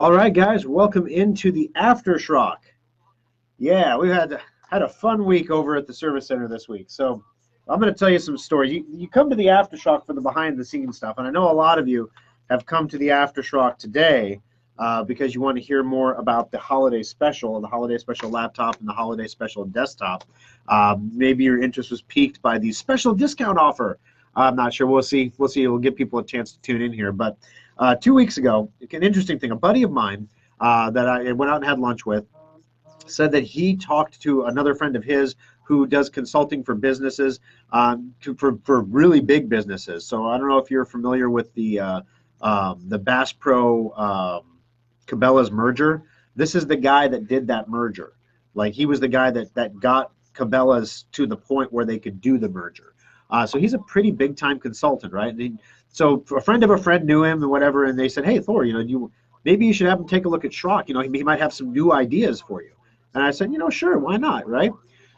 All right, guys, welcome into the After Schrock. Yeah, we had a fun week over at the service center this week. So I'm going to tell you some stories. You come to the Aftershock for the behind the scenes stuff, and I know a lot of you have come to the Aftershock today because you want to hear more about the holiday special, laptop, and the holiday special desktop. Maybe your interest was piqued by the special discount offer. I'm not sure. We'll see. We'll see. We'll give people a chance to tune in here. But 2 weeks ago, an interesting thing. A buddy of mine that I went out and had lunch with said that he talked to another friend of his who does consulting for businesses, for really big businesses. So I don't know if you're familiar with the Bass Pro Cabela's merger. This is the guy that did that merger. Like he was the guy that got Cabela's to the point where they could do the merger. So he's a pretty big time consultant, right? So a friend of a friend knew him and whatever, and they said, "Hey, Thor, maybe you should have him take a look at Schrock. He might have some new ideas for you." And I said, sure, why not, right?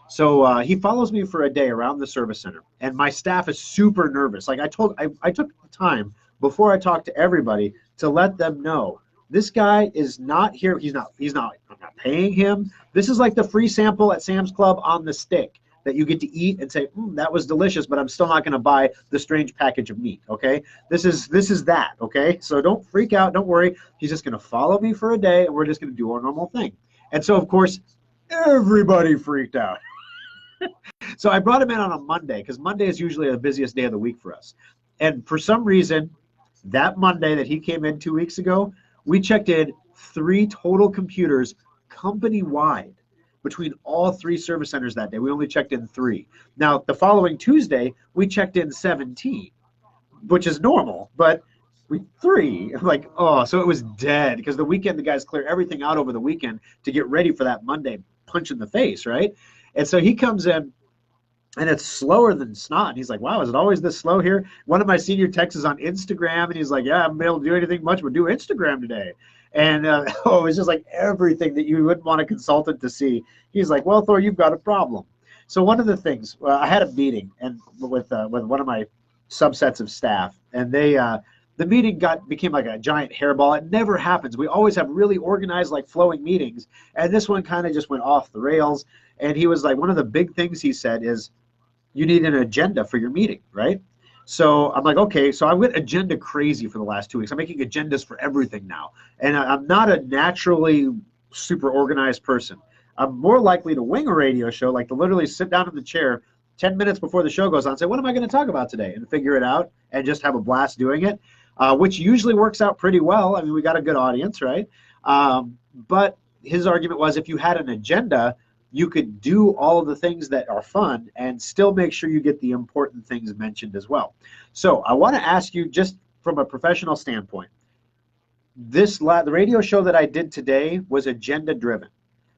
So he follows me for a day around the service center, and my staff is super nervous. Like I took the time before I talked to everybody to let them know this guy is not here. I'm not paying him. This is like the free sample at Sam's Club on the stick that you get to eat and say, that was delicious, but I'm still not going to buy the strange package of meat, okay? This is that, okay? So don't freak out, don't worry. He's just going to follow me for a day, and we're just going to do our normal thing. And so, of course, everybody freaked out. So I brought him in on a Monday because Monday is usually the busiest day of the week for us. And for some reason, that Monday that he came in 2 weeks ago, we checked in 3 total computers company-wide between all 3 service centers that day. We only checked in 3. Now, the following Tuesday, we checked in 17, which is normal, but 3. I'm like, oh, so it was dead because the weekend the guys clear everything out over the weekend to get ready for that Monday punch in the face, right? And so he comes in and it's slower than snot. And he's like, wow, is it always this slow here? One of my senior techs is on Instagram, and he's like, yeah, I haven't been able to do anything much but do Instagram today. And it was just like everything that you wouldn't want a consultant to see. He's like, well, Thor, you've got a problem. So one of the things, I had a meeting and with one of my subsets of staff, and the meeting became like a giant hairball. It never happens. We always have really organized, like flowing meetings, and this one kind of just went off the rails. And he was like, one of the big things he said is, you need an agenda for your meeting, right? So I'm like, okay. So I went agenda crazy for the last 2 weeks. I'm making agendas for everything now, and I'm not a naturally super organized person. I'm more likely to wing a radio show, like to literally sit down in the chair 10 minutes before the show goes on and say, what am I going to talk about today? And figure it out and just have a blast doing it, which usually works out pretty well. I mean, we got a good audience, right? But his argument was if you had an agenda, you could do all of the things that are fun and still make sure you get the important things mentioned as well. So I want to ask you, just from a professional standpoint, the radio show that I did today was agenda driven.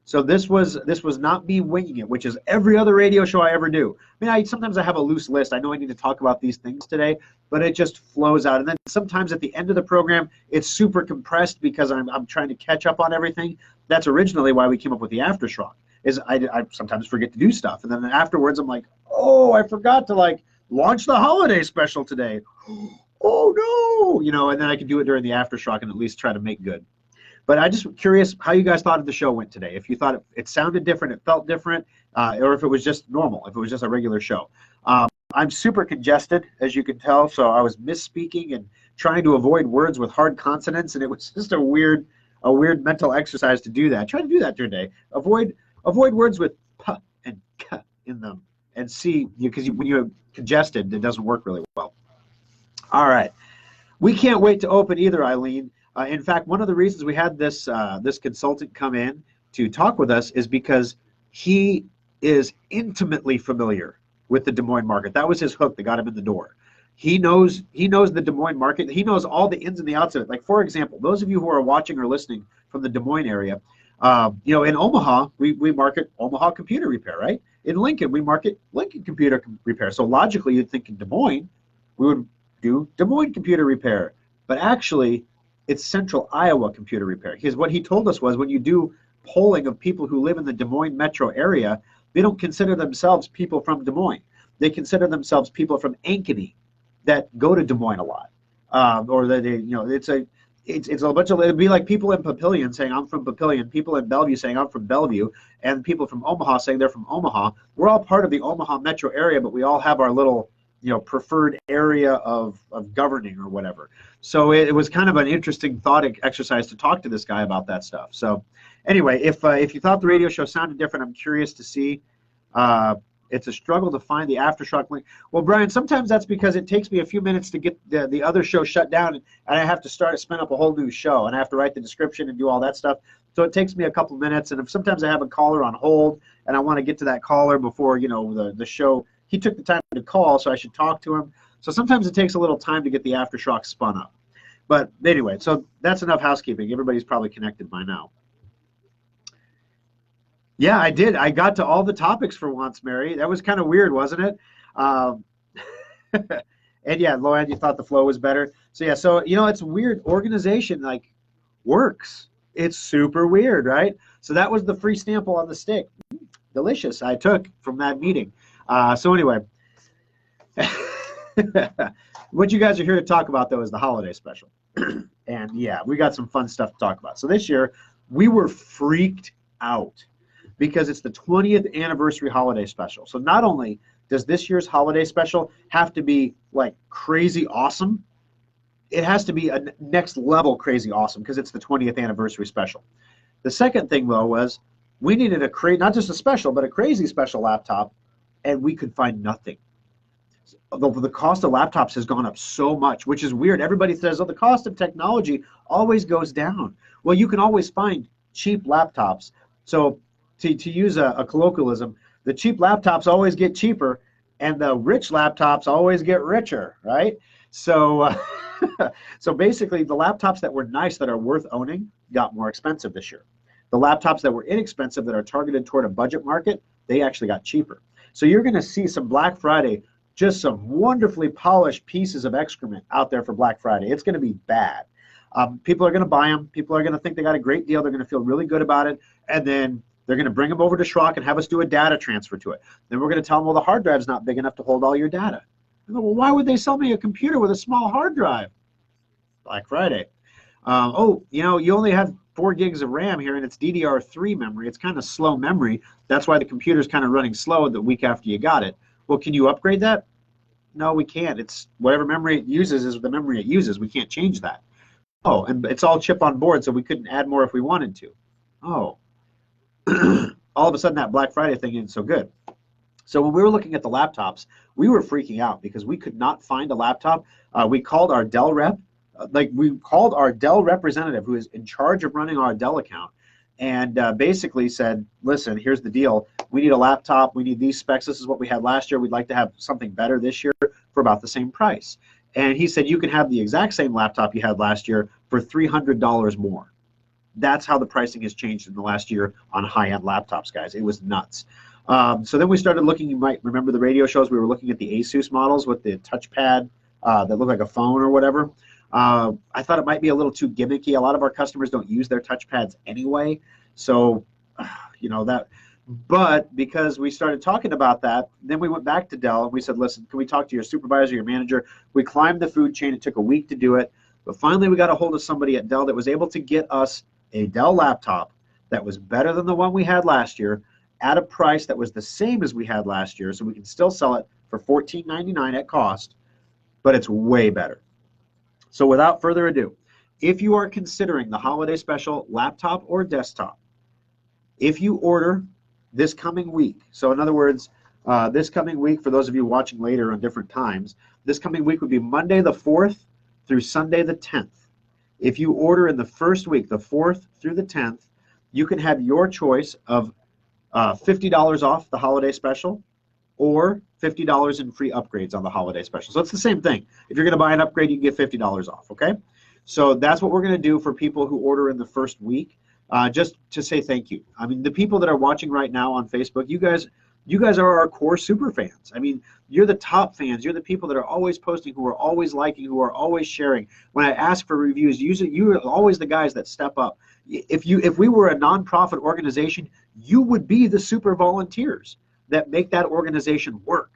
So this was not me winging it, which is every other radio show I ever do. I mean, sometimes I have a loose list. I know I need to talk about these things today, but it just flows out. And then sometimes at the end of the program, it's super compressed because I'm trying to catch up on everything. That's originally why we came up with the Aftershock. Is I sometimes forget to do stuff, and then afterwards I'm like, oh, I forgot to launch the holiday special today. Oh no, and then I can do it during the Aftershock and at least try to make good. But I just curious how you guys thought the show went today. If you thought it sounded different, it felt different, or if it was just normal, if it was just a regular show. I'm super congested, as you can tell, so I was misspeaking and trying to avoid words with hard consonants, and it was just a weird mental exercise to do that. Try to do that during the day. Avoid words with p and k in them, and see, because when you're congested, it doesn't work really well. All right. We can't wait to open either, Eileen. In fact, one of the reasons we had this consultant come in to talk with us is because he is intimately familiar with the Des Moines market. That was his hook that got him in the door. He knows the Des Moines market. He knows all the ins and the outs of it. Like, for example, those of you who are watching or listening from the Des Moines area, in Omaha, we market Omaha Computer Repair, right? In Lincoln, we market Lincoln Computer Repair. So logically, you'd think in Des Moines, we would do Des Moines Computer Repair. But actually, it's Central Iowa Computer Repair. Because what he told us was when you do polling of people who live in the Des Moines metro area, they don't consider themselves people from Des Moines. They consider themselves people from Ankeny that go to Des Moines a lot. Or that it's a bunch of, it'd be like people in Papillion saying I'm from Papillion, people in Bellevue saying I'm from Bellevue, and people from Omaha saying they're from Omaha. We're all part of the Omaha metro area, but we all have our little, preferred area of governing or whatever. So it was kind of an interesting thought exercise to talk to this guy about that stuff. So anyway, if you thought the radio show sounded different, I'm curious to see. It's a struggle to find the Aftershock link. Well, Brian, sometimes that's because it takes me a few minutes to get the other show shut down, and I have to spin up a whole new show, and I have to write the description and do all that stuff. So it takes me a couple minutes, and if sometimes I have a caller on hold, and I want to get to that caller before the show. He took the time to call, so I should talk to him. So sometimes it takes a little time to get the Aftershock spun up. But anyway, so that's enough housekeeping. Everybody's probably connected by now. Yeah, I did. I got to all the topics for once, Mary. That was kind of weird, wasn't it? And yeah, Loanne, you thought the flow was better. So yeah, so it's weird. Organization works. It's super weird, right? So that was the free sample on the stick. Delicious. I took from that meeting. So anyway, what you guys are here to talk about though is the holiday special. And yeah, we got some fun stuff to talk about. So this year we were freaked out, because it's the 20th anniversary holiday special. So not only does this year's holiday special have to be like crazy awesome, it has to be a next level crazy awesome because it's the 20th anniversary special. The second thing though was we needed not just a special, but a crazy special laptop, and we could find nothing. The cost of laptops has gone up so much, which is weird. Everybody says, oh, the cost of technology always goes down. Well, you can always find cheap laptops. So to use a colloquialism, the cheap laptops always get cheaper, and the rich laptops always get richer, right? So, so basically, the laptops that were nice, that are worth owning, got more expensive this year. The laptops that were inexpensive, that are targeted toward a budget market, they actually got cheaper. So you're going to see some Black Friday, just some wonderfully polished pieces of excrement out there for Black Friday. It's going to be bad. People are going to buy them. People are going to think they got a great deal. They're going to feel really good about it, and then they're going to bring them over to Schrock and have us do a data transfer to it. Then we're going to tell them, well, the hard drive's not big enough to hold all your data. And well, why would they sell me a computer with a small hard drive? Black Friday. You only have 4 gigs of RAM here, and it's DDR3 memory. It's kind of slow memory. That's why the computer's kind of running slow the week after you got it. Well, can you upgrade that? No, we can't. It's whatever memory it uses is the memory it uses. We can't change that. Oh, and it's all chip on board, so we couldn't add more if we wanted to. Oh. All of a sudden that Black Friday thing isn't so good. So when we were looking at the laptops, we were freaking out because we could not find a laptop. We called our Dell rep, we called our Dell representative who is in charge of running our Dell account, and basically said, listen, here's the deal. We need a laptop. We need these specs. This is what we had last year. We'd like to have something better this year for about the same price. And he said, you can have the exact same laptop you had last year for $300 more. That's how the pricing has changed in the last year on high-end laptops, guys. It was nuts. So then we started looking. You might remember the radio shows. We were looking at the Asus models with the touchpad that looked like a phone or whatever. I thought it might be a little too gimmicky. A lot of our customers don't use their touchpads anyway. So, that. But because we started talking about that, then we went back to Dell and we said, listen, can we talk to your supervisor, your manager? We climbed the food chain. It took a week to do it. But finally, we got a hold of somebody at Dell that was able to get us a Dell laptop that was better than the one we had last year at a price that was the same as we had last year, so we can still sell it for $14.99 at cost, but it's way better. So without further ado, if you are considering the holiday special laptop or desktop, if you order this coming week, so in other words, this coming week, for those of you watching later on different times, this coming week would be Monday the 4th through Sunday the 10th. If you order in the first week, the 4th through the 10th, you can have your choice of $50 off the holiday special or $50 in free upgrades on the holiday special. So it's the same thing. If you're going to buy an upgrade, you can get $50 off, okay? So that's what we're going to do for people who order in the first week, just to say thank you. I mean, the people that are watching right now on Facebook, you guys are our core super fans. I mean, you're the top fans. You're the people that are always posting, who are always liking, who are always sharing. When I ask for reviews, you are always the guys that step up. If we were a nonprofit organization, you would be the super volunteers that make that organization work.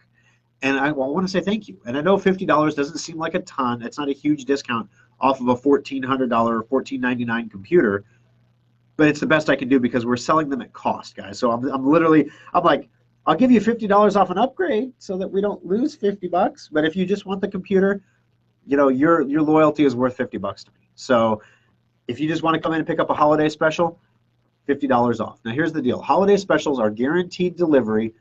And I want to say thank you. And I know $50 doesn't seem like a ton. It's not a huge discount. off of a $1,400 or $1,499 computer, but it's the best I can do because we're selling them at cost, guys. So I'm like, I'll give you $50 off an upgrade so that we don't lose 50 bucks. But if you just want the computer, you know, your loyalty is worth 50 bucks to me. So if you just want to come in and pick up a holiday special, $50 off. Now here's the deal. Holiday specials are guaranteed delivery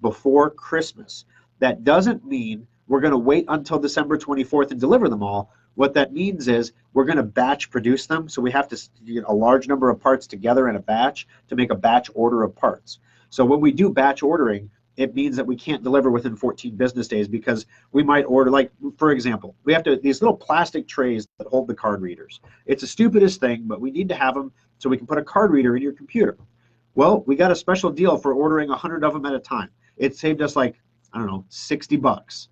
before Christmas. That doesn't mean we're going to wait until December 24th and deliver them all. What that means is we're going to batch produce them. So we have to get a large number of parts together in a batch to make a batch order of parts. So when we do batch ordering, it means that we can't deliver within 14 business days because we might order, like, for example, we have these little plastic trays that hold the card readers. It's the stupidest thing, but we need to have them so we can put a card reader in your computer. Well, we got a special deal for ordering 100 of them at a time. It saved us like, I don't know, 60 bucks.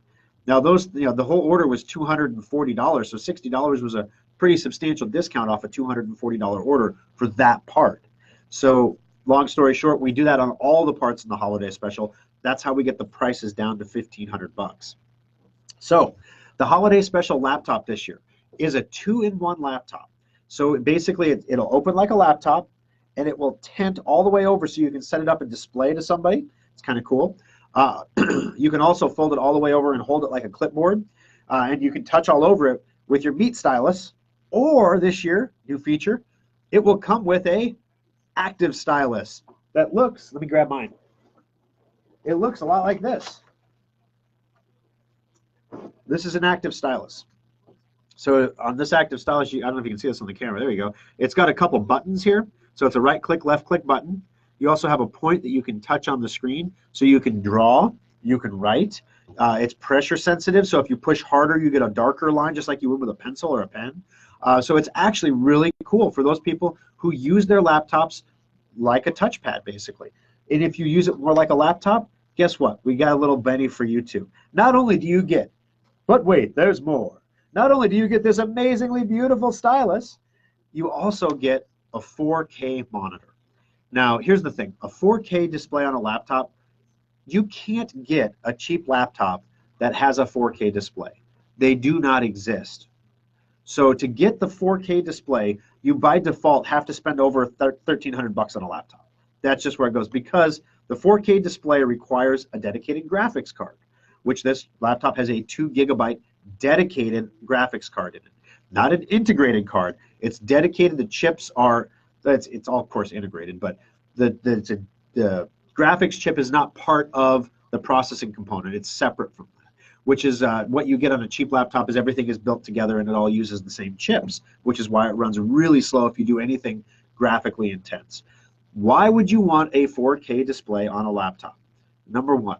Now those, you know, the whole order was $240, so $60 was a pretty substantial discount off a $240 order for that part. So long story short, we do that on all the parts in the holiday special. That's how we get the prices down to 1,500 bucks. So the holiday special laptop this year is a 2-in-1 laptop. So basically it'll open like a laptop and it will tent all the way over so you can set it up and display to somebody. It's kind of cool. You can also fold it all the way over and hold it like a clipboard, and you can touch all over it with your Meet Stylus, or this year, new feature, it will come with a active stylus that looks, let me grab mine. It looks a lot like this. This is an active stylus. So on this active stylus, I don't know if you can see this on the camera, there you go. It's got a couple buttons here. So it's a right click, left click button. You also have a point that you can touch on the screen, so you can draw, you can write. It's pressure sensitive, so if you push harder, you get a darker line, just like you would with a pencil or a pen. So it's actually really cool for those people who use their laptops like a touchpad, basically. And if you use it more like a laptop, guess what? We got a little Benny for you too. Not only do you get, but wait, there's more. Not only do you get this amazingly beautiful stylus, you also get a 4K monitor. Now, here's the thing. A 4K display on a laptop, you can't get a cheap laptop that has a 4K display. They do not exist. So to get the 4K display, you by default have to spend over $1,300 on a laptop. That's just where it goes, because the 4K display requires a dedicated graphics card, which this laptop has a 2 GB dedicated graphics card in it. Not an integrated card. It's dedicated. The chips are, it's all of course integrated, but the graphics chip is not part of the processing component. It's separate from that, which is what you get on a cheap laptop. Is everything is built together and it all uses the same chips, which is why it runs really slow if you do anything graphically intense. Why would you want a 4K display on a laptop? Number one,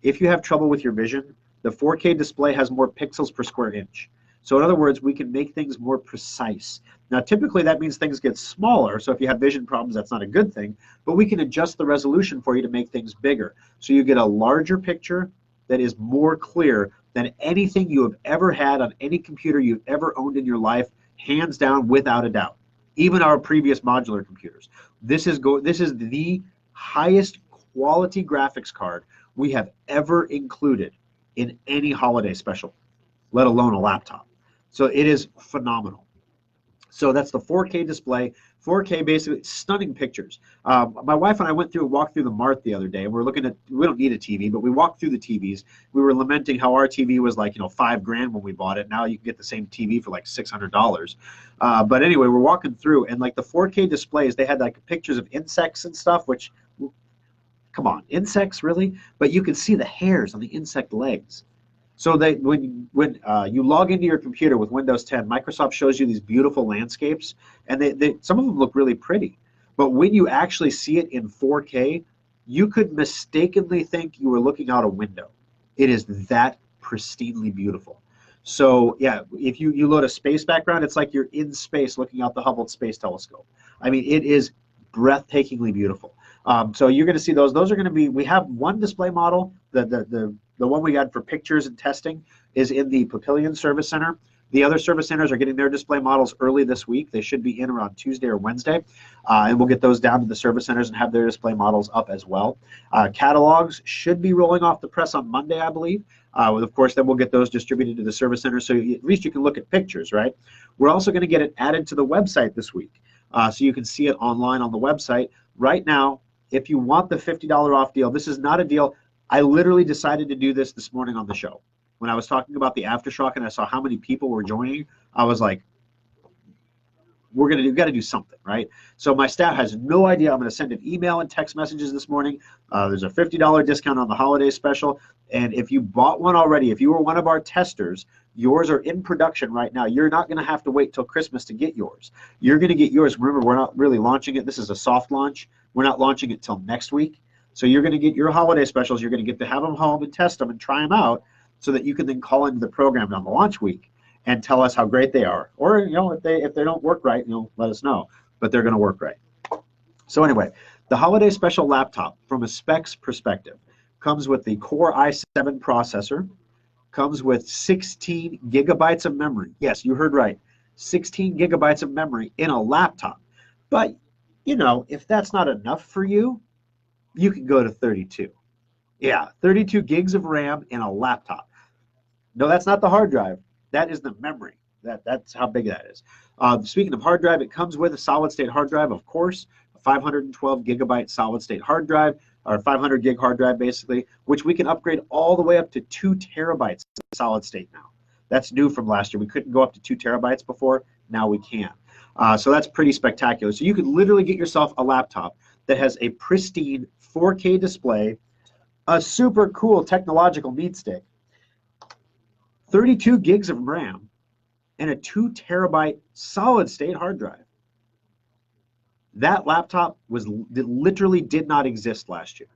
if you have trouble with your vision, the 4K display has more pixels per square inch. So in other words, we can make things more precise. Now, typically that means things get smaller. So if you have vision problems, that's not a good thing. But we can adjust the resolution for you to make things bigger. So you get a larger picture that is more clear than anything you have ever had on any computer you've ever owned in your life, hands down, without a doubt. Even our previous modular computers. This is the highest quality graphics card we have ever included in any holiday special, let alone a laptop. So it is phenomenal. So that's the 4K display. 4K, basically stunning pictures. My wife and I walked through the Mart the other day, and we're looking at, we don't need a TV, but we walked through the TVs. We were lamenting how our TV was like, $5,000 when we bought it. Now you can get the same TV for like $600. But anyway, we're walking through, and like the 4K displays, they had like pictures of insects and stuff, which, come on, insects really? But you can see the hairs on the insect legs. So when you log into your computer with Windows 10, Microsoft shows you these beautiful landscapes, and some of them look really pretty. But when you actually see it in 4K, you could mistakenly think you were looking out a window. It is that pristinely beautiful. So yeah, if you load a space background, it's like you're in space looking out the Hubble Space Telescope. I mean, it is breathtakingly beautiful. So you're going to see those. Those are going to be, we have one display model, the one we got for pictures and testing is in the Papillion Service Center. The other service centers are getting their display models early this week. They should be in around Tuesday or Wednesday. And we'll get those down to the service centers and have their display models up as well. Catalogs should be rolling off the press on Monday, I believe. Of course, then we'll get those distributed to the service center, so at least you can look at pictures, right? We're also going to get it added to the website this week, so you can see it online on the website. Right now, if you want the $50 off deal, this is not a deal. I literally decided to do this morning on the show. When I was talking about the Aftershock and I saw how many people were joining, I was like, we've got to do something, right? So my staff has no idea. I'm going to send an email and text messages this morning. There's a $50 discount on the holiday special. And if you bought one already, if you were one of our testers, yours are in production right now. You're not going to have to wait till Christmas to get yours. You're going to get yours. Remember, we're not really launching it. This is a soft launch. We're not launching it till next week. So you're going to get your holiday specials. You're going to get to have them home and test them and try them out so that you can then call into the program on the launch week and tell us how great they are. Or, if they don't work right, let us know. But they're going to work right. So anyway, the holiday special laptop, from a specs perspective, comes with the Core i7 processor, comes with 16 gigabytes of memory. Yes, you heard right. 16 gigabytes of memory in a laptop. But, if that's not enough for you, you can go to 32. Yeah, 32 gigs of RAM in a laptop. No, that's not the hard drive. That is the memory. That's how big that is. Speaking of hard drive, it comes with a solid-state hard drive, of course, a 512 gigabyte solid-state hard drive, or 500 gig hard drive, basically, which we can upgrade all the way up to 2 terabytes solid-state now. That's new from last year. We couldn't go up to 2 terabytes before. Now we can. So that's pretty spectacular. So you could literally get yourself a laptop that has a pristine 4K display, a super cool technological meat stick, 32 gigs of RAM, and a 2 terabyte solid state hard drive. That laptop literally did not exist last year.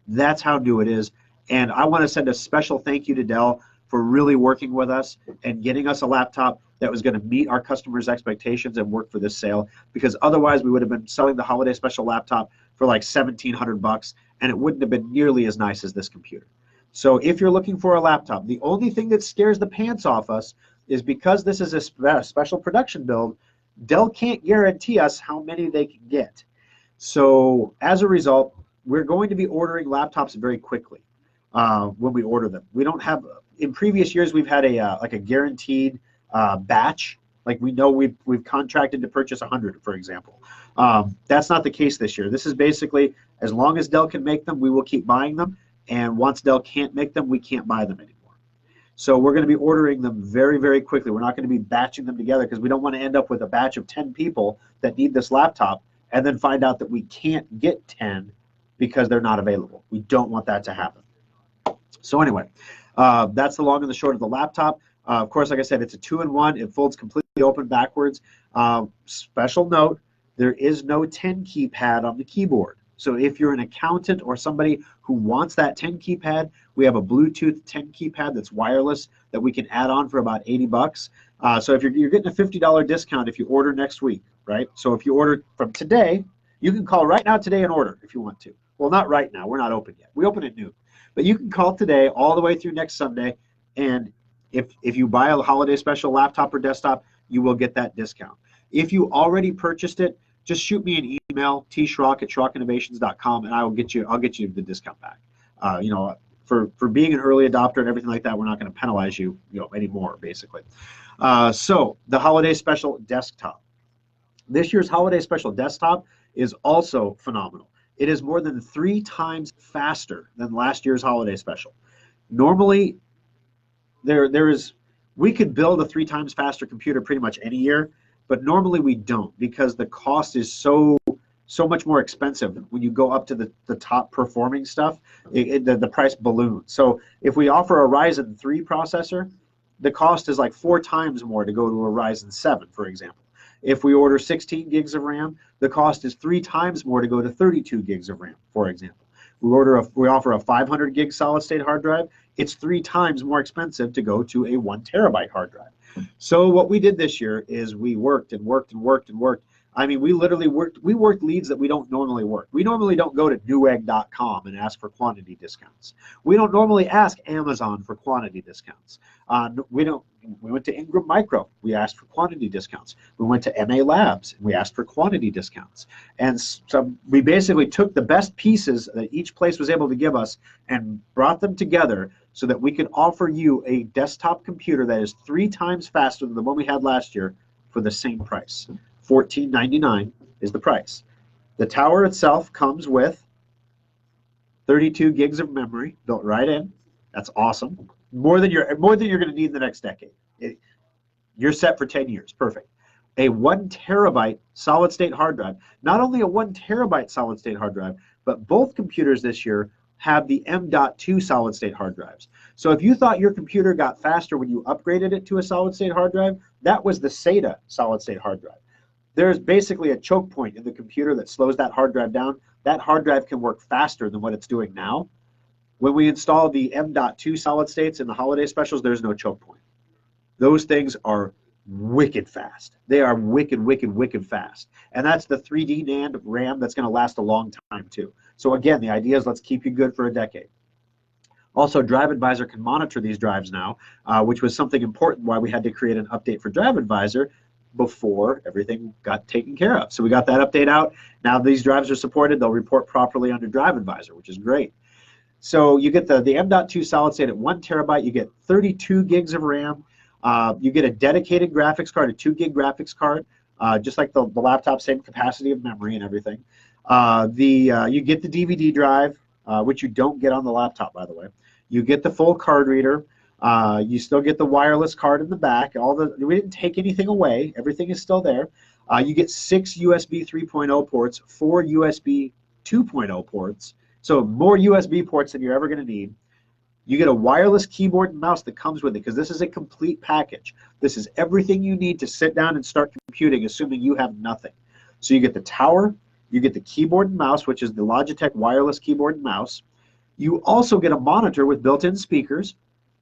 That's how new it is. And I want to send a special thank you to Dell for really working with us and getting us a laptop that was going to meet our customers' expectations and work for this sale, because otherwise we would have been selling the holiday special laptop for like $1,700, and it wouldn't have been nearly as nice as this computer. So if you're looking for a laptop, the only thing that scares the pants off us is because this is a special production build, Dell can't guarantee us how many they can get. So as a result, we're going to be ordering laptops very quickly when we order them. We don't have, in previous years, we've had a guaranteed batch. Like we know we've contracted to purchase 100, for example. That's not the case this year. This is basically, as long as Dell can make them, we will keep buying them. And once Dell can't make them, we can't buy them anymore. So we're going to be ordering them very, very quickly. We're not going to be batching them together because we don't want to end up with a batch of 10 people that need this laptop and then find out that we can't get 10 because they're not available. We don't want that to happen. So anyway, that's the long and the short of the laptop. Of course, like I said, it's a 2-in-1. It folds completely open backwards. Special note, there is no 10 keypad on the keyboard. So if you're an accountant or somebody who wants that 10 keypad, we have a Bluetooth 10 keypad that's wireless that we can add on for about $80. So if you're getting a $50 discount if you order next week, right? So if you order from today, you can call right now today and order if you want to. Well, not right now. We're not open yet. We open at noon. But you can call today all the way through next Sunday, and if you buy a holiday special laptop or desktop, you will get that discount. If you already purchased it, just shoot me an email, tschrock@schrockinnovations.com, and I'll get you the discount back. For being an early adopter and everything like that, we're not going to penalize you, anymore, basically. So the holiday special desktop. This year's holiday special desktop is also phenomenal. It is more than 3 times faster than last year's holiday special. Normally, we could build a 3 times faster computer pretty much any year, but normally we don't because the cost is so much more expensive. When you go up to the top performing stuff, the price balloons. So if we offer a Ryzen 3 processor, the cost is like 4 times more to go to a Ryzen 7, for example. If we order 16 gigs of RAM, the cost is 3 times more to go to 32 gigs of RAM, for example. We offer a 500 gig solid state hard drive. It's 3 times more expensive to go to a 1 terabyte hard drive. So what we did this year is we worked and worked and worked and worked I mean, we literally worked leads that we don't normally work. We normally don't go to newegg.com and ask for quantity discounts. We don't normally ask Amazon for quantity discounts. We went to Ingram Micro. We asked for quantity discounts. We went to MA Labs and we asked for quantity discounts. And so we basically took the best pieces that each place was able to give us and brought them together so that we could offer you a desktop computer that is 3 times faster than the one we had last year for the same price. $14.99 is the price. The tower itself comes with 32 gigs of memory built right in. That's awesome. More than you're going to need in the next decade. You're set for 10 years. Perfect. A 1 terabyte solid state hard drive. Not only a 1 terabyte solid state hard drive, but both computers this year have the M.2 solid state hard drives. So if you thought your computer got faster when you upgraded it to a solid state hard drive, that was the SATA solid state hard drive. There's basically a choke point in the computer that slows that hard drive down. That hard drive can work faster than what it's doing now. When we install the M.2 solid states in the holiday specials, there's no choke point. Those things are wicked fast. They are wicked fast. And that's the 3D NAND RAM that's going to last a long time too. So again, the idea is let's keep you good for a decade. Also, Drive Advisor can monitor these drives now, which was something important why we had to create an update for Drive Advisor before everything got taken care of. So we got that update out. Now these drives are supported. They'll report properly under Drive Advisor, which is great. So you get the M.2 solid state at 1 terabyte. You get 32 gigs of RAM. You get a dedicated graphics card, a 2 gig graphics card, just like the laptop, same capacity of memory and everything. You get the DVD drive, which you don't get on the laptop, by the way. You get the full card reader. You still get the wireless card in the back. We didn't take anything away. Everything is still there. You get 6 USB 3.0 ports, 4 USB 2.0 ports. So more USB ports than you're ever going to need. You get a wireless keyboard and mouse that comes with it because this is a complete package. This is everything you need to sit down and start computing, assuming you have nothing. So you get the tower, you get the keyboard and mouse, which is the Logitech wireless keyboard and mouse. You also get a monitor with built-in speakers.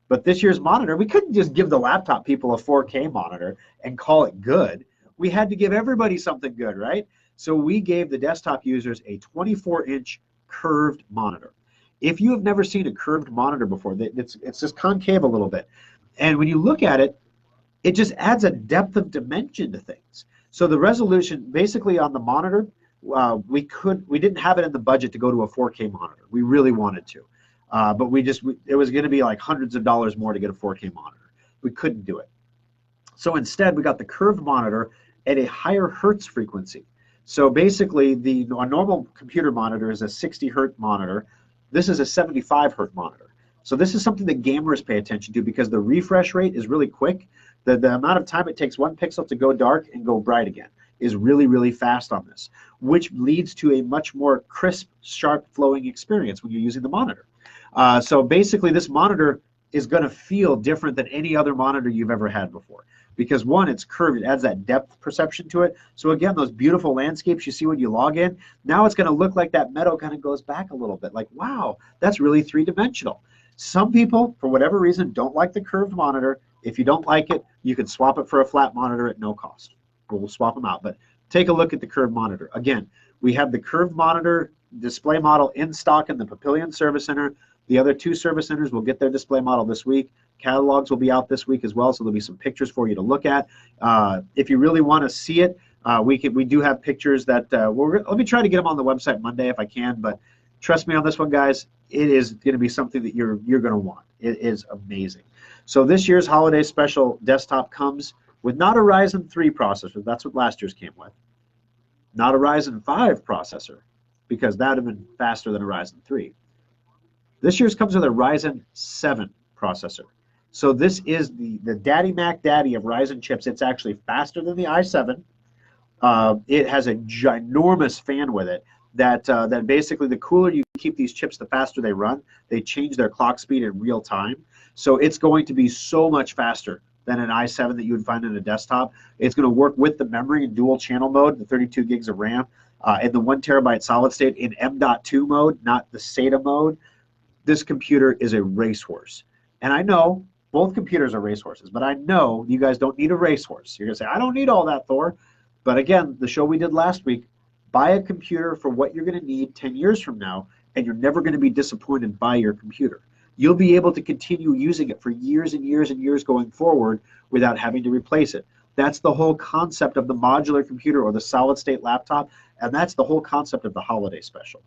But this year's monitor, we couldn't just give the laptop people a 4K monitor and call it good. We had to give everybody something good, right? So we gave the desktop users a 24-inch curved monitor. If you have never seen a curved monitor before, it's just concave a little bit. And when you look at it, it just adds a depth of dimension to things. So the resolution, basically on the monitor, we didn't have it in the budget to go to a 4K monitor. We really wanted to. But it was going to be like hundreds of dollars more to get a 4K monitor. We couldn't do it. So instead, we got the curved monitor at a higher hertz frequency. So basically, a normal computer monitor is a 60 hertz monitor. This is a 75 hertz monitor. So this is something that gamers pay attention to because the refresh rate is really quick. The amount of time it takes one pixel to go dark and go bright again is really fast on this, which leads to a much more crisp, sharp flowing experience when you're using the monitor. So basically, this monitor is going to feel different than any other monitor you've ever had before. Because one, it's curved, it adds that depth perception to it. So again, those beautiful landscapes you see when you log in, now it's going to look like that meadow kind of goes back a little bit. Like, wow, that's really three-dimensional. Some people, for whatever reason, don't like the curved monitor. If you don't like it, you can swap it for a flat monitor at no cost. We'll swap them out. But take a look at the curved monitor. Again, we have the curved monitor display model in stock in the Papillion Service Center. The other 2 service centers will get their display model this week. Catalogs will be out this week as well, so there'll be some pictures for you to look at. If you really want to see it, we do have pictures that let me try to get them on the website Monday if I can. But trust me on this one, guys, it is going to be something that you're going to want. It is amazing. So this year's holiday special desktop comes with not a Ryzen 3 processor. That's what last year's came with. Not a Ryzen 5 processor, because that would have been faster than a Ryzen 3. This year's comes with a Ryzen 7 processor. So this is the daddy Mac daddy of Ryzen chips. It's actually faster than the i7. It has a ginormous fan with it that basically the cooler you keep these chips, the faster they run. They change their clock speed in real time. So it's going to be so much faster than an i7 that you would find in a desktop. It's going to work with the memory in dual channel mode, the 32 gigs of RAM, and the 1 terabyte solid state in M.2 mode, not the SATA mode. This computer is a racehorse. And I know both computers are racehorses, but I know you guys don't need a racehorse. You're going to say, I don't need all that, Thor. But again, the show we did last week, buy a computer for what you're going to need 10 years from now, and you're never going to be disappointed by your computer. You'll be able to continue using it for years and years and years going forward without having to replace it. That's the whole concept of the modular computer or the solid state laptop, and that's the whole concept of the holiday special.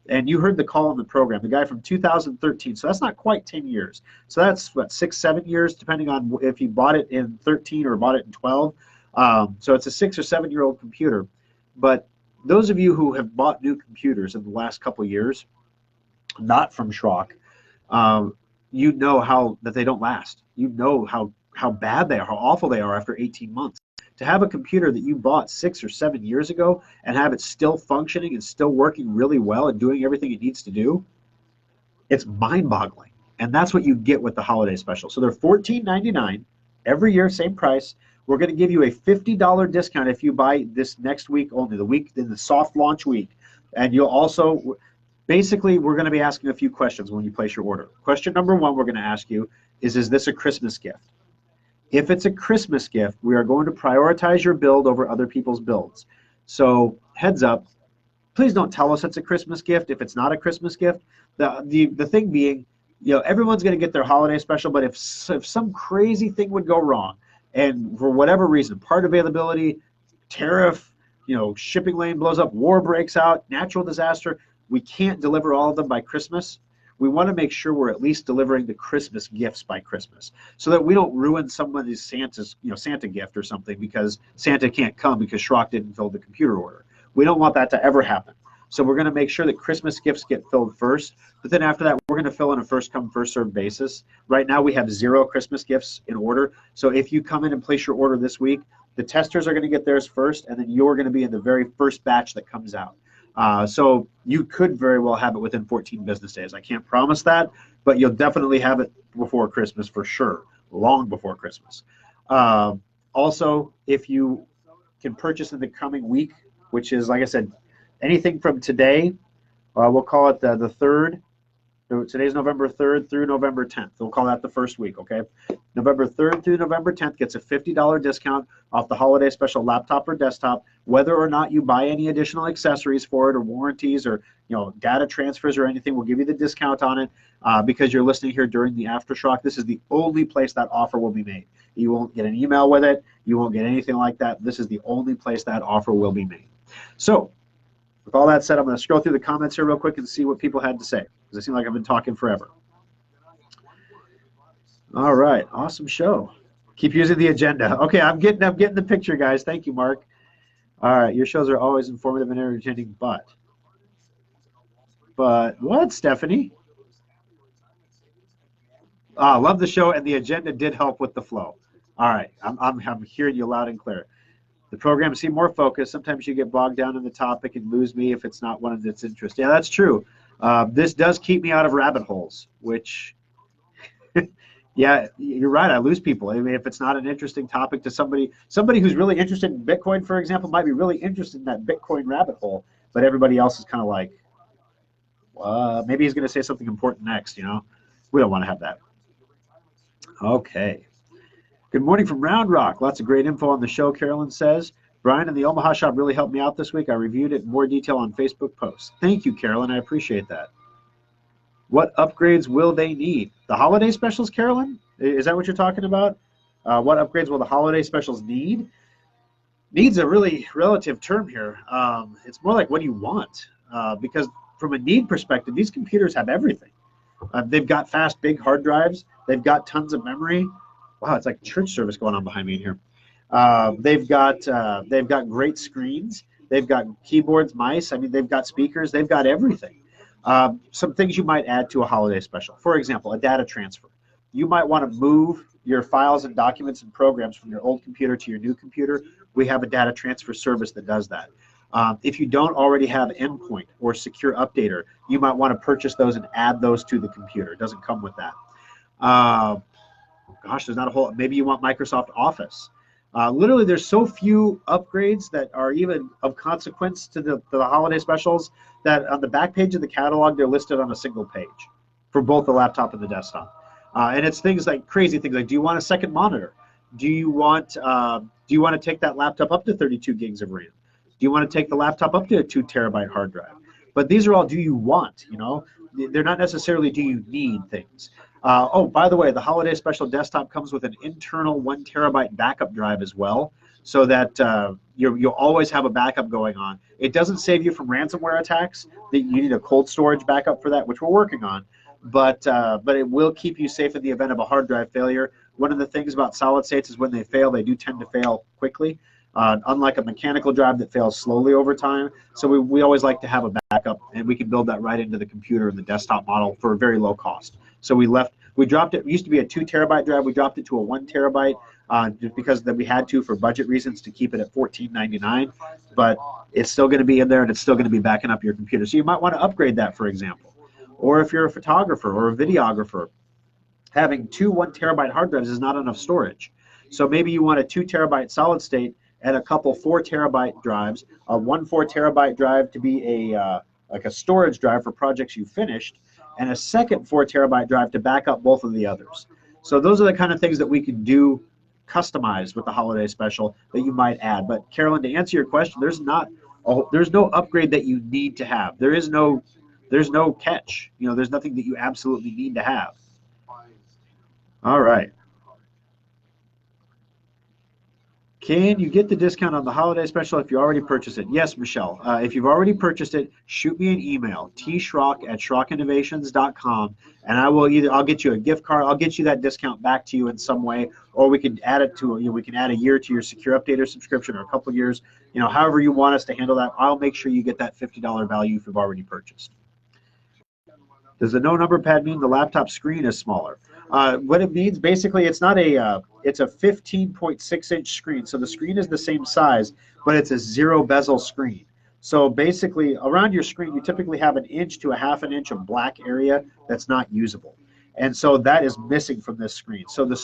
And you heard the call in the program, the guy from 2013, so that's not quite 10 years. So that's, what, 6, 7 years, depending on if you bought it in 13 or bought it in 12. So it's a 6 or 7 year old computer. But those of you who have bought new computers in the last couple of years, not from Schrock, you know that they don't last. You know how bad they are, how awful they are after 18 months. To have a computer that you bought 6 or 7 years ago and have it still functioning and still working really well and doing everything it needs to do, it's mind-boggling. And that's what you get with the holiday special. So they're $14.99 every year, same price. We're going to give you a $50 discount if you buy this next week only, the week in the soft launch week. And you'll also, basically, we're going to be asking a few questions when you place your order. Question number 1 we're going to ask you is this a Christmas gift? If it's a Christmas gift, we are going to prioritize your build over other people's builds. So heads up, please don't tell us it's a Christmas gift if it's not a Christmas gift. The thing being, everyone's going to get their holiday special, but if some crazy thing would go wrong, and for whatever reason, part availability, tariff, shipping lane blows up, war breaks out, natural disaster, we can't deliver all of them by Christmas. We want to make sure we're at least delivering the Christmas gifts by Christmas, so that we don't ruin somebody's Santa gift or something because Santa can't come because Schrock didn't fill the computer order. We don't want that to ever happen. So we're going to make sure that Christmas gifts get filled first, but then after that, we're going to fill in a first come, first served basis. Right now, we have 0 Christmas gifts in order. So if you come in and place your order this week, the testers are going to get theirs first, and then you're going to be in the very first batch that comes out. So you could very well have it within 14 business days. I can't promise that, but you'll definitely have it before Christmas for sure, long before Christmas. Also, if you can purchase in the coming week, which is, like I said, anything from today, we'll call it the 3rd. Today's November 3rd through November 10th. We'll call that the first week, okay? November 3rd through November 10th gets a $50 discount off the holiday special laptop or desktop, whether or not you buy any additional accessories for it or warranties or data transfers or anything. We'll give you the discount on it because you're listening here during the Aftershock. This is the only place that offer will be made. You won't get an email with it. You won't get anything like that. This is the only place that offer will be made. So, with all that said, I'm going to scroll through the comments here real quick and see what people had to say, because it seems like I've been talking forever. All right, awesome show. Keep using the agenda. Okay, I'm getting the picture, guys. Thank you, Mark. All right, your shows are always informative and entertaining, but what, Stephanie? Love the show, and the agenda did help with the flow. All right, I'm hearing you loud and clear. The program seemed more focused. Sometimes you get bogged down in the topic and lose me if it's not one of its interest. Yeah, that's true. This does keep me out of rabbit holes, which, yeah, you're right. I lose people. I mean, if it's not an interesting topic to somebody who's really interested in Bitcoin, for example, might be really interested in that Bitcoin rabbit hole, but everybody else is kind of like, maybe he's going to say something important next, We don't want to have that. Okay. Good morning from Round Rock. Lots of great info on the show, Carolyn says. Brian and the Omaha shop really helped me out this week. I reviewed it in more detail on Facebook posts. Thank you, Carolyn. I appreciate that. What upgrades will they need? The holiday specials, Carolyn? Is that what you're talking about? What upgrades will the holiday specials need? Need's a really relative term here. It's more like what do you want? Because from a need perspective, these computers have everything. They've got fast, big hard drives. They've got tons of memory. Wow, it's like church service going on behind me in here. They've got great screens. They've got keyboards, mice. I mean, they've got speakers. They've got everything. Some things you might add to a holiday special. For example, a data transfer. You might want to move your files and documents and programs from your old computer to your new computer. We have a data transfer service that does that. If you don't already have Endpoint or Secure Updater, you might want to purchase those and add those to the computer. It doesn't come with that. Gosh, there's not a whole, maybe you want Microsoft Office. Literally, there's so few upgrades that are even of consequence to the holiday specials that on the back page of the catalog, they're listed on a single page for both the laptop and the desktop. And it's things like crazy things like, do you want a second monitor? do you want to take that laptop up to 32 gigs of RAM? Do you want to take the laptop up to a 2 terabyte hard drive? But these are all do you want, you know? They're not necessarily do you need things. Oh, by the way, the holiday special desktop comes with an internal 1 terabyte backup drive as well, so that you'll always have a backup going on. It doesn't save you from ransomware attacks. That you need a cold storage backup for that, which we're working on. But it will keep you safe in the event of a hard drive failure. One of the things about solid states is when they fail, they do tend to fail quickly, unlike a mechanical drive that fails slowly over time. So we always like to have a backup, and we can build that right into the computer in the desktop model for a very low cost. So we dropped it. It used to be a 2 terabyte drive. We dropped it to a 1 terabyte just because we had to for budget reasons to keep it at $14.99. But it's still going to be in there, and it's still going to be backing up your computer. So you might want to upgrade that, for example. Or if you're a photographer or a videographer, having 2 1 terabyte hard drives is not enough storage. So maybe you want a 2 terabyte solid state and a couple 4 terabyte drives, a 4 terabyte drive to be like a storage drive for projects you finished, and a second 4 terabyte drive to back up both of the others. So those are the kind of things that we can do customized with the holiday special that you might add. But Carolyn, to answer your question, there's no upgrade that you need to have. There's no catch. You know, there's nothing that you absolutely need to have. All right. Can you get the discount on the holiday special if you already purchased it? Yes, Michelle. If you've already purchased it, shoot me an email, tschrock@schrockinnovations.com, and I'll get you a gift card. I'll get you that discount back to you in some way, or we can add it to, we can add a year to your Secure Updater subscription, or a couple years, however you want us to handle that. I'll make sure you get that $50 value if you've already purchased. Does the no number pad mean the laptop screen is smaller? What it means, basically, it's not it's a 15.6-inch screen. So the screen is the same size, but it's a zero bezel screen. So basically, around your screen, you typically have 1 inch to 1/2 inch of black area that's not usable. And so that is missing from this screen. So the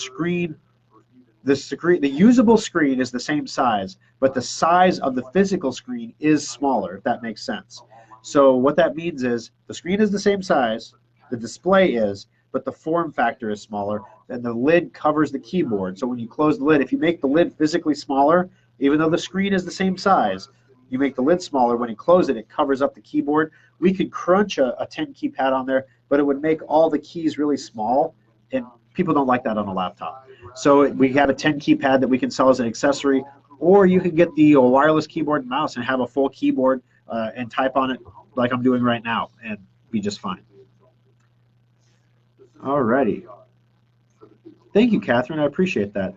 usable screen is the same size, but the size of the physical screen is smaller, if that makes sense. So what that means is the screen is the same size, the display is, but the form factor is smaller, and the lid covers the keyboard. So when you close the lid, if you make the lid physically smaller, even though the screen is the same size, you make the lid smaller. When you close it, it covers up the keyboard. We could crunch a 10 key pad on there, but it would make all the keys really small, and people don't like that on a laptop. So we have a 10 key pad that we can sell as an accessory, or you can get the wireless keyboard and mouse and have a full keyboard and type on it like I'm doing right now and be just fine. All righty. Thank you, Catherine. I appreciate that.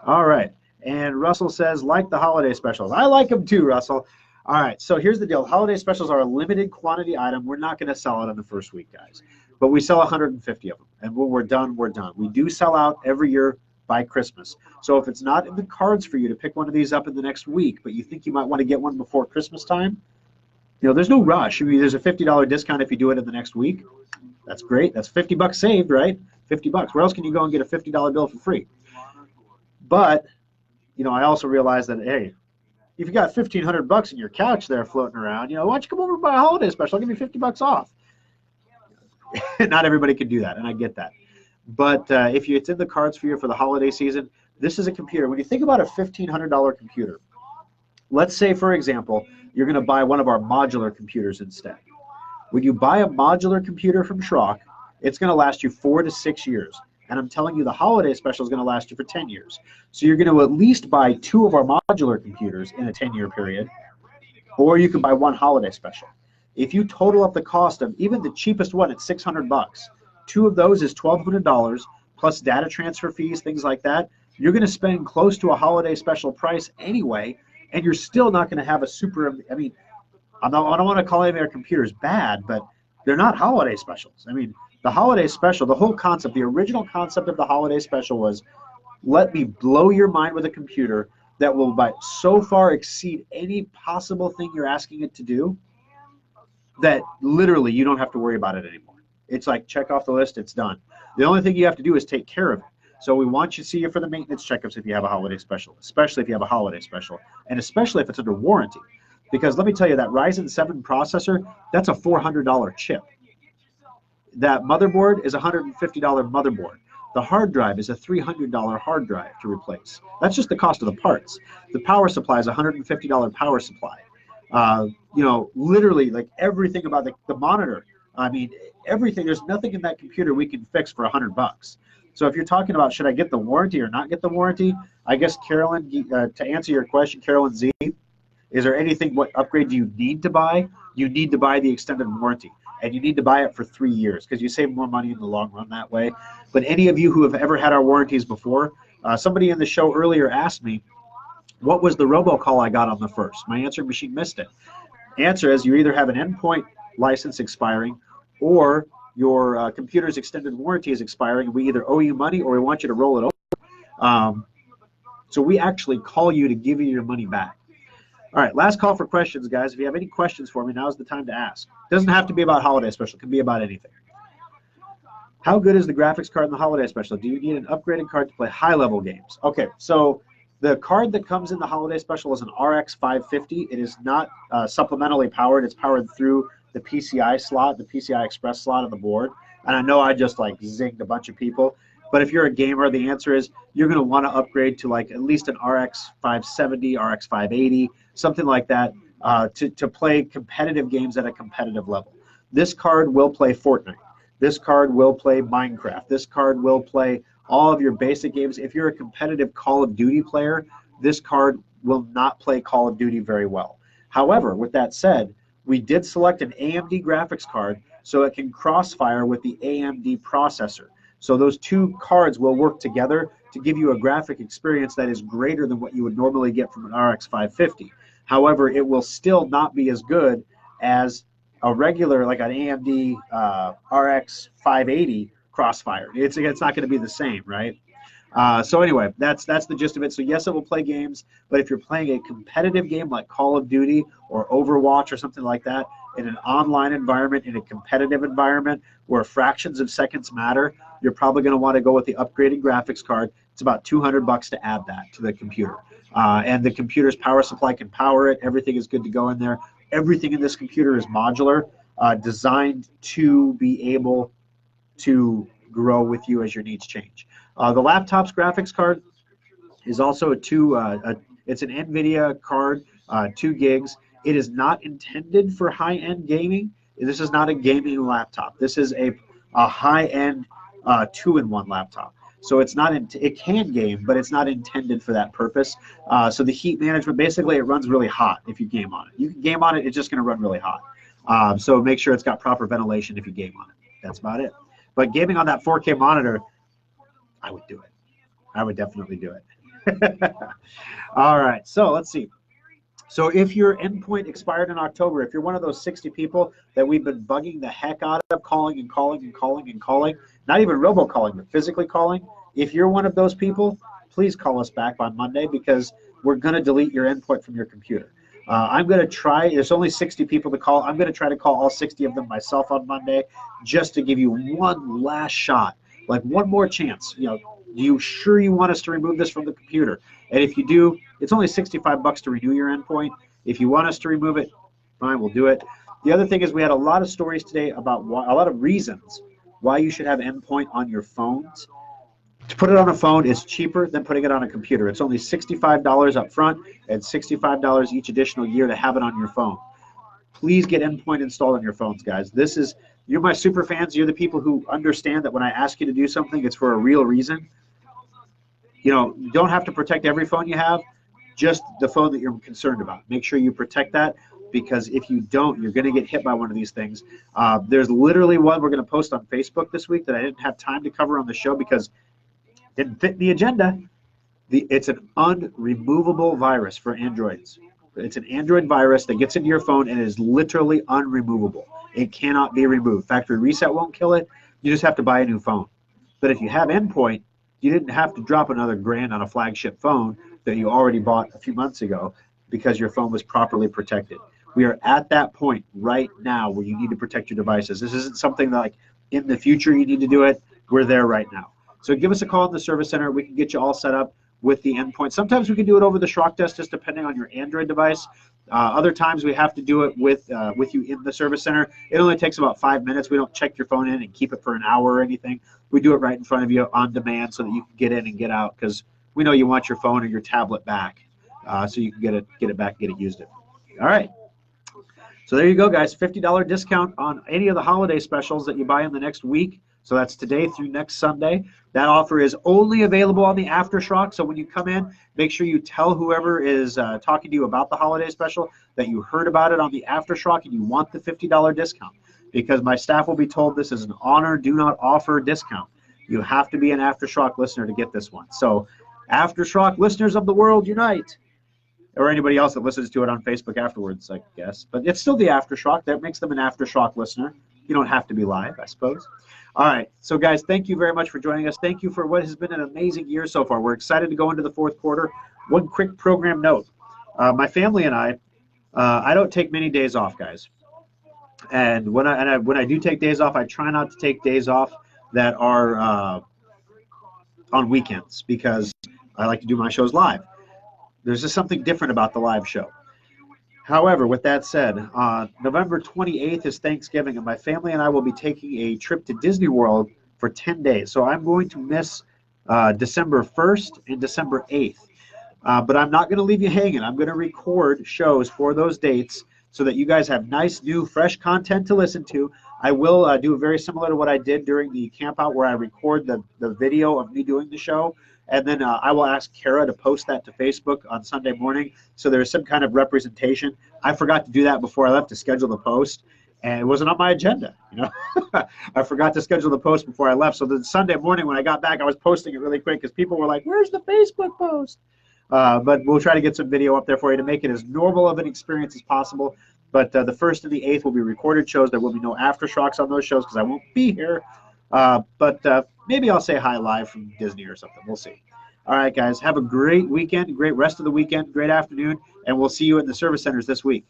All right. And Russell says, like the holiday specials. I like them too, Russell. All right. So here's the deal. Holiday specials are a limited quantity item. We're not going to sell it in the first week, guys. But we sell 150 of them. And when we're done, we're done. We do sell out every year by Christmas. So if it's not in the cards for you to pick one of these up in the next week, but you think you might want to get one before Christmas time, there's no rush. I mean, there's a $50 discount if you do it in the next week. That's great. That's $50 saved, right? $50. Where else can you go and get a $50 bill for free? But, I also realize that, hey, if you got $1,500 in your couch there floating around, why don't you come over and buy a holiday special? I'll give you $50 off. Not everybody can do that, and I get that. But if it's in the cards for you for the holiday season, this is a computer. When you think about a $1,500 computer, let's say, for example, you're going to buy one of our modular computers instead. When you buy a modular computer from Schrock, it's going to last you 4 to 6 years. And I'm telling you, the holiday special is going to last you for 10 years. So you're going to at least buy 2 of our modular computers in a 10-year period, or you can buy 1 holiday special. If you total up the cost of even the cheapest one at $600, 2 of those is $1,200 plus data transfer fees, things like that. You're going to spend close to a holiday special price anyway, and you're still not going to have a super, I don't want to call any of our computers bad, but they're not holiday specials. The holiday special, the whole concept, the original concept of the holiday special was, let me blow your mind with a computer that will by so far exceed any possible thing you're asking it to do that literally you don't have to worry about it anymore. It's like, check off the list, it's done. The only thing you have to do is take care of it. So we want you to see you for the maintenance checkups if you have a holiday special, especially if you have a holiday special, and especially if it's under warranty. Because let me tell you, that Ryzen 7 processor, that's a $400 chip. That motherboard is a $150 motherboard. The hard drive is a $300 hard drive to replace. That's just the cost of the parts. The power supply is a $150 power supply. You know, literally like everything about the monitor. I mean, everything. There's nothing in that computer we can fix for $100. So if you're talking about should I get the warranty or not get the warranty, I guess Carolyn, to answer your question, Carolyn Z, is there anything, what upgrade do you need to buy? You need to buy the extended warranty, and you need to buy it for 3 years because you save more money in the long run that way. But any of you who have ever had our warranties before, somebody in the show earlier asked me, what was the robocall I got on the first? My answering machine missed it. Answer is you either have an endpoint license expiring or your computer's extended warranty is expiring, and we either owe you money or we want you to roll it over. So we actually call you to give you your money back. All right, last call for questions, guys. If you have any questions for me, now's the time to ask. It doesn't have to be about Holiday Special. It can be about anything. How good is the graphics card in the Holiday Special? Do you need an upgraded card to play high-level games? Okay, so the card that comes in the Holiday Special is an RX 550. It is not supplementally powered. It's powered through the PCI slot, the PCI Express slot on the board. And I know I just like zinged a bunch of people. But if you're a gamer, the answer is you're going to want to upgrade to like at least an RX 570, RX 580, something like that to play competitive games at a competitive level. This card will play Fortnite. This card will play Minecraft. This card will play all of your basic games. If you're a competitive Call of Duty player, this card will not play Call of Duty very well. However, with that said, we did select an AMD graphics card so it can crossfire with the AMD processor. So those two cards will work together to give you a graphic experience that is greater than what you would normally get from an RX 550. However, it will still not be as good as a regular, like an AMD RX 580 crossfire. It's not going to be the same, right? So anyway, that's the gist of it. So yes, it will play games, but if you're playing a competitive game like Call of Duty or Overwatch or something like that in an online environment, in a competitive environment where fractions of seconds matter, you're probably going to want to go with the upgraded graphics card. It's about $200 to add that to the computer. And the computer's power supply can power it. Everything is good to go in there. Everything in this computer is modular, designed to be able to grow with you as your needs change. The laptop's graphics card is also it's an NVIDIA card, 2 gigs. It is not intended for high-end gaming. This is not a gaming laptop. This is a high-end 2-in-1 laptop. So it's not it can game, but it's not intended for that purpose. So the heat management, basically, it runs really hot if you game on it. You can game on it, it's just going to run really hot. So make sure it's got proper ventilation if you game on it. That's about it. But gaming on that 4K monitor, I would do it. I would definitely do it. All right, so let's see. So if your endpoint expired in October, if you're one of those 60 people that we've been bugging the heck out of, calling and calling and calling and calling, not even robocalling, but physically calling, if you're one of those people, please call us back on Monday because we're going to delete your endpoint from your computer. I'm going to try, there's only 60 people to call. I'm going to try to call all 60 of them myself on Monday just to give you one last shot, like one more chance. You know, you sure you want us to remove this from the computer? And if you do, it's only $65 to renew your endpoint. If you want us to remove it, fine, we'll do it. The other thing is we had a lot of stories today about a lot of reasons why you should have endpoint on your phones. To put it on a phone is cheaper than putting it on a computer. It's only $65 up front and $65 each additional year to have it on your phone. Please get endpoint installed on your phones, guys. You're my super fans. You're the people who understand that when I ask you to do something, it's for a real reason. You know, you don't have to protect every phone you have, just the phone that you're concerned about. Make sure you protect that, because if you don't, you're going to get hit by one of these things. There's literally one we're going to post on Facebook this week that I didn't have time to cover on the show because it didn't fit the agenda. It's an unremovable virus for Androids. It's an Android virus that gets into your phone and is literally unremovable. It cannot be removed. Factory reset won't kill it. You just have to buy a new phone. But if you have endpoint, you didn't have to drop another grand on a flagship phone that you already bought a few months ago because your phone was properly protected. We are at that point right now where you need to protect your devices. This isn't something that, like, in the future you need to do it. We're there right now. So give us a call in the service center. We can get you all set up with the endpoint. Sometimes we can do it over the Schrock desk, just depending on your Android device. Other times we have to do it with you in the service center. It only takes about 5 minutes. We don't check your phone in and keep it for an hour or anything. We do it right in front of you on demand so that you can get in and get out, because we know you want your phone or your tablet back, so you can get it back, get it used. All right. So there you go, guys. $50 discount on any of the holiday specials that you buy in the next week. So that's today through next Sunday. That offer is only available on the Aftershock. So when you come in, make sure you tell whoever is talking to you about the holiday special that you heard about it on the Aftershock and you want the $50 discount, because my staff will be told this is an honor do not offer discount. You have to be an Aftershock listener to get this one. So Aftershock listeners of the world, unite. Or anybody else that listens to it on Facebook afterwards, I guess. But it's still the Aftershock. That makes them an Aftershock listener. You don't have to be live, I suppose. All right. So, guys, thank you very much for joining us. Thank you for what has been an amazing year so far. We're excited to go into the fourth quarter. One quick program note. My family and I don't take many days off, guys. And when I do take days off, I try not to take days off that are on weekends, because I like to do my shows live. There's just something different about the live show. However, with that said, November 28th is Thanksgiving, and my family and I will be taking a trip to Disney World for 10 days. So I'm going to miss December 1st and December 8th. But I'm not going to leave you hanging. I'm going to record shows for those dates so that you guys have nice, new, fresh content to listen to. I will do very similar to what I did during the camp out, where I record the video of me doing the show. And then I will ask Kara to post that to Facebook on Sunday morning, so there's some kind of representation. I forgot to do that before I left, to schedule the post, and it wasn't on my agenda. I forgot to schedule the post before I left. So then Sunday morning when I got back, I was posting it really quick because people were like, "Where's the Facebook post?" But we'll try to get some video up there for you to make it as normal of an experience as possible. But the 1st and the 8th will be recorded shows. There will be no aftershocks on those shows because I won't be here. But maybe I'll say hi live from Disney or something. We'll see. All right, guys. Have a great weekend, great rest of the weekend, great afternoon, and we'll see you in the service centers this week.